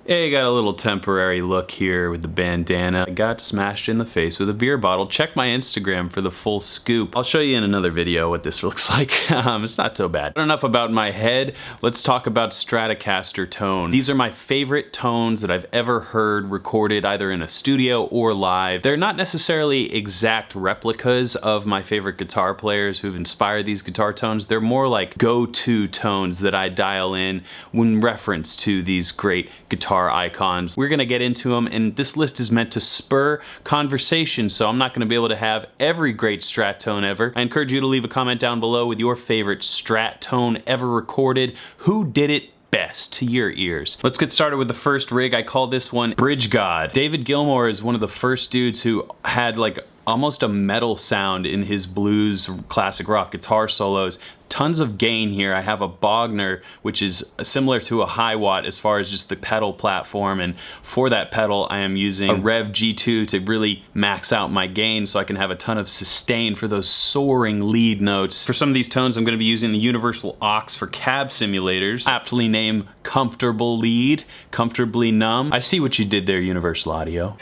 Hey, got a little temporary look here with the bandana. I got smashed in the face with a beer bottle. Check my Instagram for the full scoop. I'll show you in another video what this looks like. It's not so bad. But enough about my head. Let's talk about Stratocaster tone. These are my favorite tones that I've ever heard recorded either in a studio or live. They're not necessarily exact replicas of my favorite guitar players who've inspired these guitar tones. They're more like go-to tones that I dial in when reference to these great guitar icons. We're gonna get into them, and this list is meant to spur conversation, so I'm not gonna be able to have every great Strat tone ever. I encourage you to leave a comment down below with your favorite Strat tone ever recorded. Who did it best to your ears? Let's get started with the first rig. I call this one Bridge God. David Gilmour is one of the first dudes who had like almost a metal sound in his blues classic rock guitar solos. Tons of gain here. I have a Bogner, which is similar to a high watt as far as just the pedal platform, and for that pedal I am using a Rev G2 to really max out my gain so I can have a ton of sustain for those soaring lead notes. For some of these tones I'm going to be using the Universal Aux for cab simulators, aptly named Comfortable Lead, Comfortably Numb. I see what you did there, Universal Audio.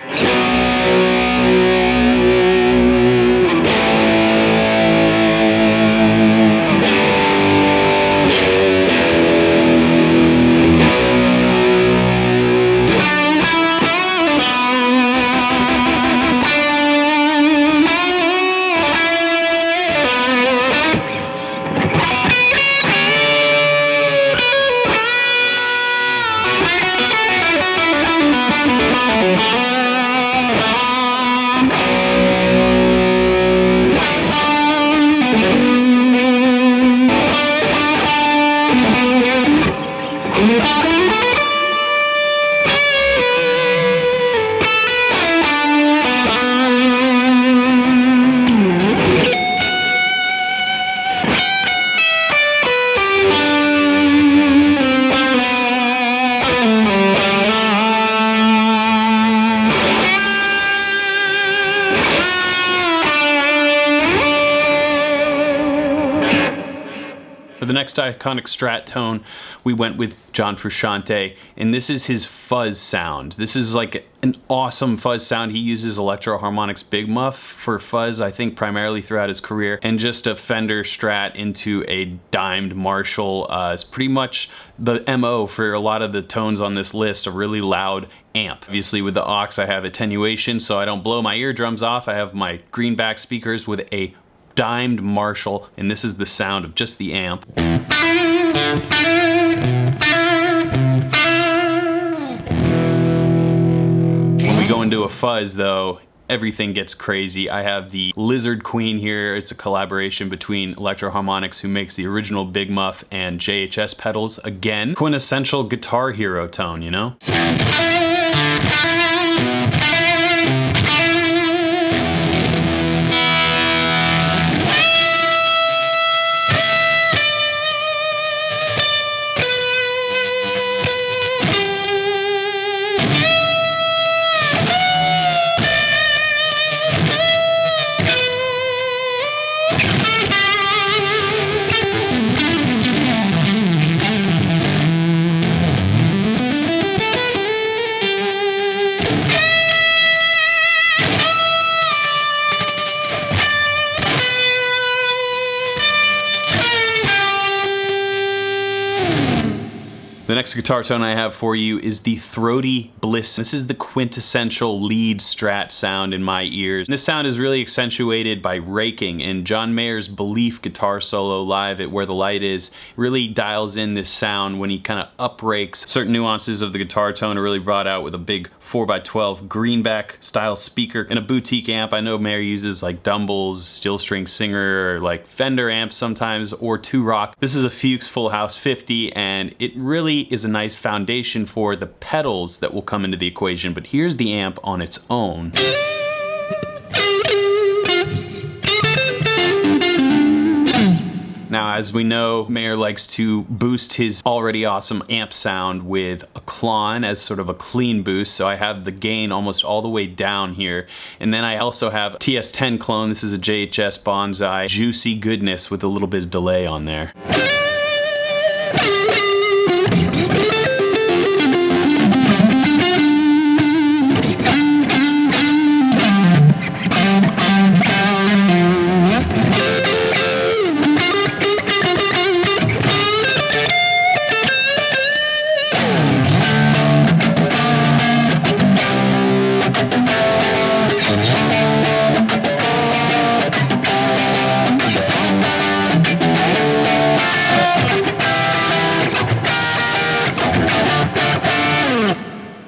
For the next iconic Strat tone, we went with John Frusciante, and this is his fuzz sound. This is like an awesome fuzz sound. He uses Electro Harmonix Big Muff for fuzz, I think primarily throughout his career, and just a Fender Strat into a dimed Marshall. It's pretty much the MO for a lot of the tones on this list, a really loud amp. Obviously with the aux I have attenuation so I don't blow my eardrums off. I have my greenback speakers with a dimed Marshall, and this is the sound of just the amp. When we go into a fuzz though, everything gets crazy. I have the Lizard Queen here. It's a collaboration between Electro Harmonix, who makes the original Big Muff, and JHS pedals. Again, quintessential Guitar Hero tone, you know? The next guitar tone I have for you is the Throaty Bliss. This is the quintessential lead Strat sound in my ears. This sound is really accentuated by raking, and John Mayer's Belief guitar solo live at Where the Light Is really dials in this sound when he kind of up-rakes. Certain nuances of the guitar tone are really brought out with a big 4x12 greenback style speaker and a boutique amp. I know Mayer uses like Dumbles, Steel String Singer, or like Fender amps sometimes, or 2-Rock. This is a Fuchs Full House 50, and it really is a nice foundation for the pedals that will come into the equation, but here's the amp on its own. Now, as we know, Mayer likes to boost his already awesome amp sound with a Klon as sort of a clean boost, so I have the gain almost all the way down here. And then I also have TS10 clone. This is a JHS Bonsai juicy goodness with a little bit of delay on there.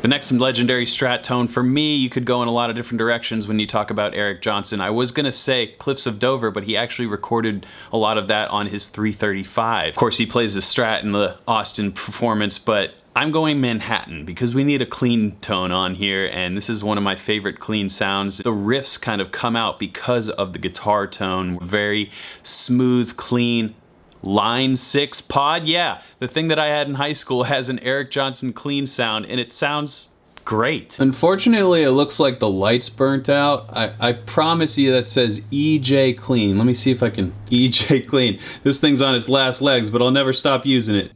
The next legendary Strat tone for me, you could go in a lot of different directions when you talk about Eric Johnson. I was gonna say Cliffs of Dover, but he actually recorded a lot of that on his 335. Of course, he plays the Strat in the Austin performance, but I'm going Manhattan because we need a clean tone on here, and this is one of my favorite clean sounds. The riffs kind of come out because of the guitar tone. Very smooth, clean. Line 6 pod, yeah, the thing that I had in high school has an Eric Johnson clean sound, and it sounds great. Unfortunately, it looks like the light's burnt out. I promise you that says EJ Clean. Let me see if I can EJ Clean. This thing's on its last legs, but I'll never stop using it.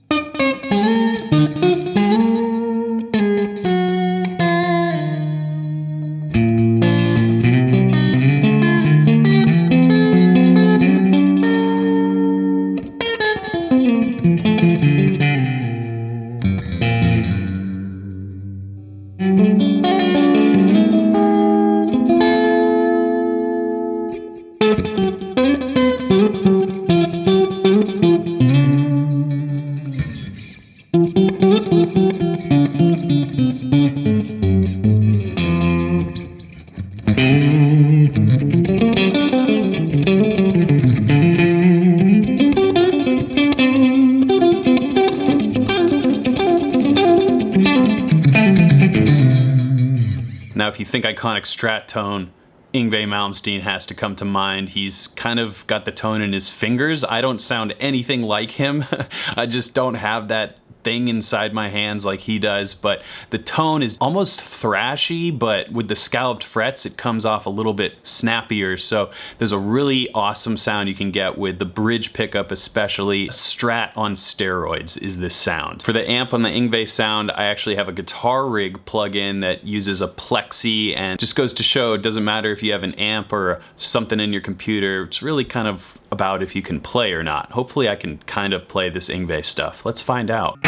Now, if you think iconic Strat tone, Yngwie Malmsteen has to come to mind. He's kind of got the tone in his fingers. I don't sound anything like him. I just don't have that thing inside my hands like he does, but the tone is almost thrashy, but with the scalloped frets it comes off a little bit snappier, so there's a really awesome sound you can get with the bridge pickup, especially. Strat on steroids is this sound. For the amp on the Yngwie sound, I actually have a guitar rig plug-in that uses a plexi, and just goes to show it doesn't matter if you have an amp or something in your computer. It's really kind of about if you can play or not. Hopefully I can kind of play this Yngwie stuff. Let's find out.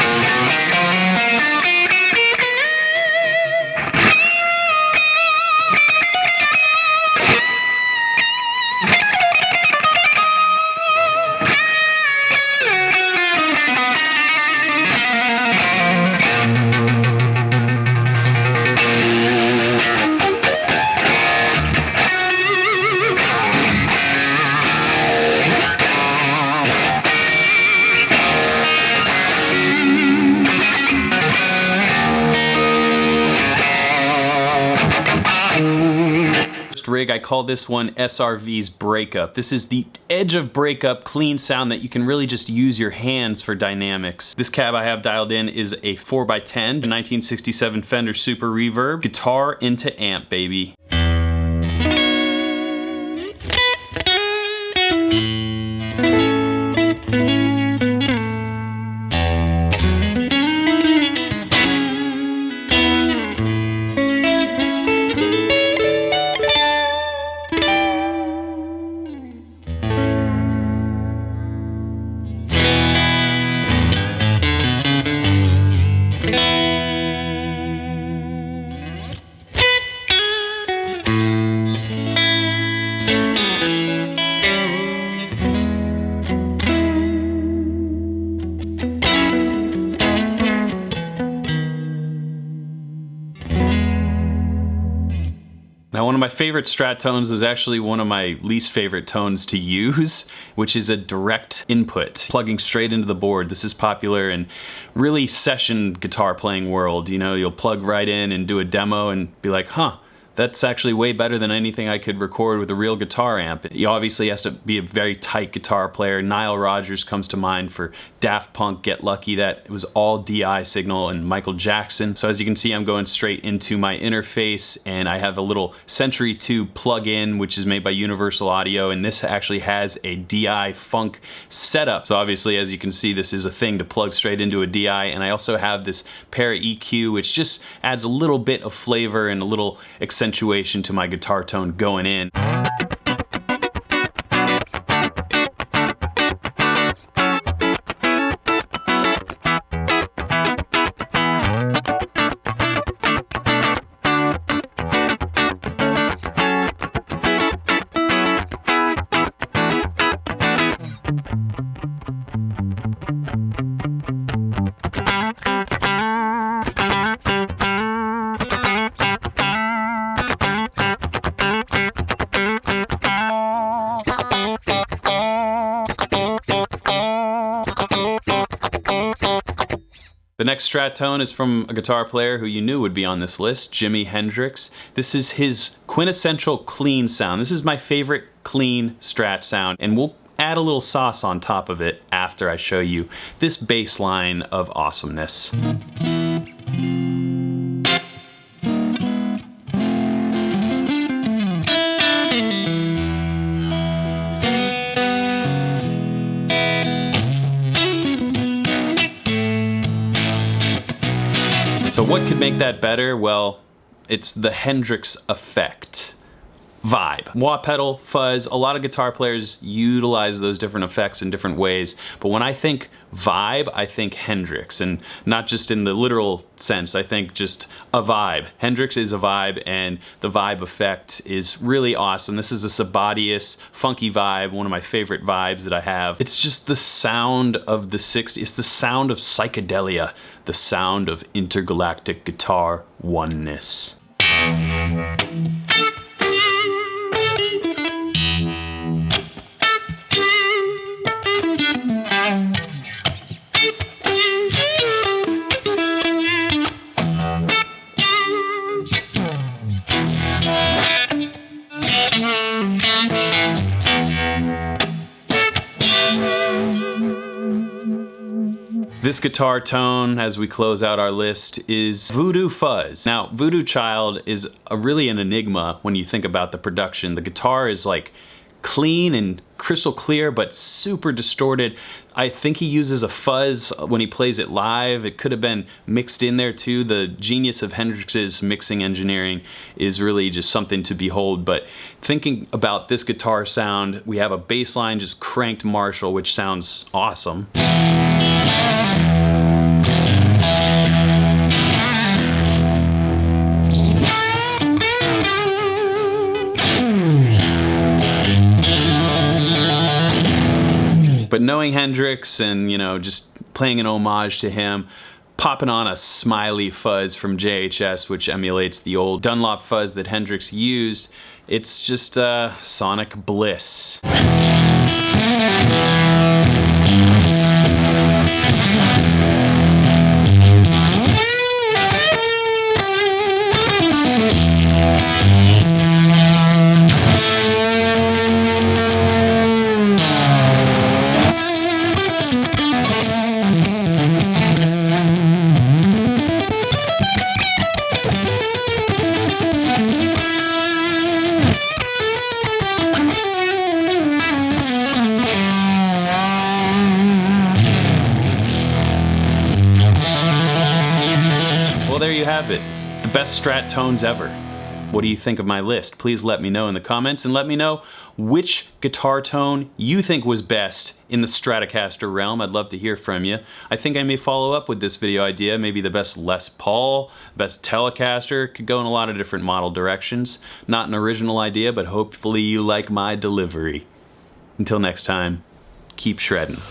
Rig, I call this one SRV's Breakup. This is the edge of Breakup clean sound that you can really just use your hands for dynamics. This cab I have dialed in is a 4x10 1967 Fender Super Reverb. Guitar into amp, baby. Now, one of my favorite Strat tones is actually one of my least favorite tones to use, which is a direct input, plugging straight into the board. This is popular in really session guitar playing world. You know, you'll plug right in and do a demo and be like, huh, that's actually way better than anything I could record with a real guitar amp. He obviously has to be a very tight guitar player. Nile Rodgers comes to mind for Daft Punk, Get Lucky. That was all DI signal, and Michael Jackson. So as you can see, I'm going straight into my interface, and I have a little Century 2 plug-in, which is made by Universal Audio, and this actually has a DI funk setup. So obviously, as you can see, this is a thing to plug straight into a DI, and I also have this Para EQ, which just adds a little bit of flavor and a little accentuation to my guitar tone going in. The next Strat tone is from a guitar player who you knew would be on this list, Jimi Hendrix. This is his quintessential clean sound. This is my favorite clean Strat sound, and we'll add a little sauce on top of it after I show you this bass line of awesomeness. So what could make that better? Well, it's the Hendrix effect. Vibe. Wah pedal, fuzz, a lot of guitar players utilize those different effects in different ways, but when I think vibe, I think Hendrix, and not just in the literal sense, I think just a vibe. Hendrix is a vibe, and the vibe effect is really awesome. This is a Sabatius funky vibe, one of my favorite vibes that I have. It's just the sound of the 60s, it's the sound of psychedelia, the sound of intergalactic guitar oneness. This guitar tone, as we close out our list, is Voodoo Fuzz. Now, Voodoo Child is really an enigma when you think about the production. The guitar is like clean and crystal clear, but super distorted. I think he uses a fuzz when he plays it live. It could have been mixed in there too. The genius of Hendrix's mixing engineering is really just something to behold. But thinking about this guitar sound, we have a bass line just cranked Marshall, which sounds awesome. But knowing Hendrix and, you know, just playing an homage to him, popping on a smiley fuzz from JHS, which emulates the old Dunlop fuzz that Hendrix used, it's just sonic bliss. There you have it, the best Strat tones ever. What do you think of my list? Please let me know in the comments, and let me know which guitar tone you think was best in the Stratocaster realm. I'd love to hear from you. I think I may follow up with this video idea, maybe the best Les Paul, best Telecaster. Could go in a lot of different model directions. Not an original idea, but hopefully you like my delivery. Until next time, keep shredding.